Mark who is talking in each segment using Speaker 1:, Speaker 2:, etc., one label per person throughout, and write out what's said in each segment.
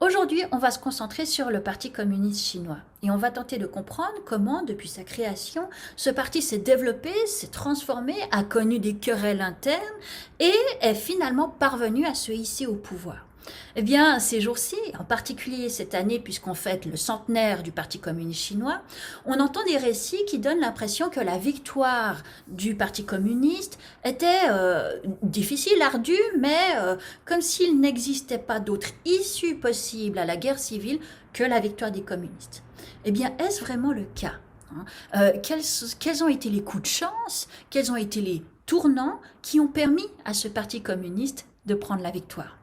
Speaker 1: Aujourd'hui, on va se concentrer sur le Parti communiste chinois et on va tenter de comprendre comment, depuis sa création, ce parti s'est développé, s'est transformé, a connu des querelles internes et est finalement parvenu à se hisser au pouvoir. Eh bien, ces jours-ci, en particulier cette année, puisqu'on fête le centenaire du Parti communiste chinois, on entend des récits qui donnent l'impression que la victoire du Parti communiste était difficile, ardue, mais comme s'il n'existait pas d'autre issue possible à la guerre civile que la victoire des communistes. Eh bien, est-ce vraiment le cas, hein? Quels ont été les coups de chance, quels ont été les tournants qui ont permis à ce Parti communiste de prendre la victoire?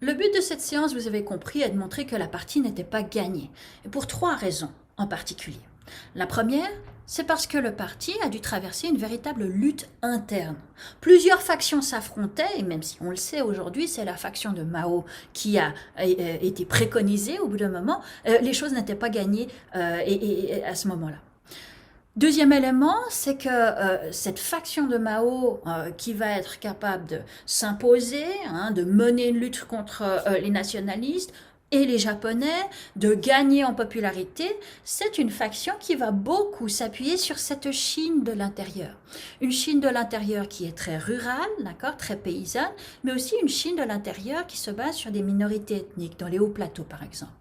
Speaker 1: Le but de cette séance, vous avez compris, est de montrer que la partie n'était pas gagnée, et pour trois raisons en particulier. La première, c'est parce que le parti a dû traverser une véritable lutte interne. Plusieurs factions s'affrontaient, et même si on le sait aujourd'hui, c'est la faction de Mao qui a été préconisée au bout d'un moment, les choses n'étaient pas gagnées à ce moment-là. Deuxième élément, c'est que cette faction de Mao qui va être capable de s'imposer, hein, de mener une lutte contre les nationalistes et les Japonais, de gagner en popularité, c'est une faction qui va beaucoup s'appuyer sur cette Chine de l'intérieur. Une Chine de l'intérieur qui est très rurale, d'accord, très paysanne, mais aussi une Chine de l'intérieur qui se base sur des minorités ethniques, dans les hauts plateaux par exemple.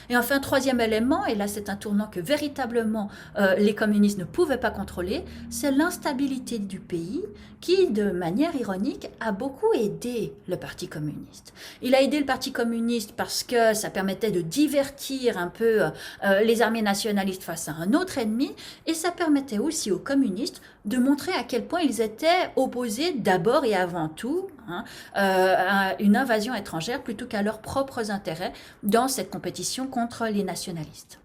Speaker 1: Et enfin, troisième élément, et là c'est un tournant que véritablement les communistes ne pouvaient pas contrôler, c'est l'instabilité du pays qui, de manière ironique, a beaucoup aidé le Parti communiste. Il a aidé le Parti communiste parce que ça permettait de divertir un peu les armées nationalistes face à un autre ennemi, et ça permettait aussi aux communistes de montrer à quel point ils étaient opposés d'abord et avant tout, hein, à une invasion étrangère plutôt qu'à leurs propres intérêts dans cette compétition contre les nationalistes.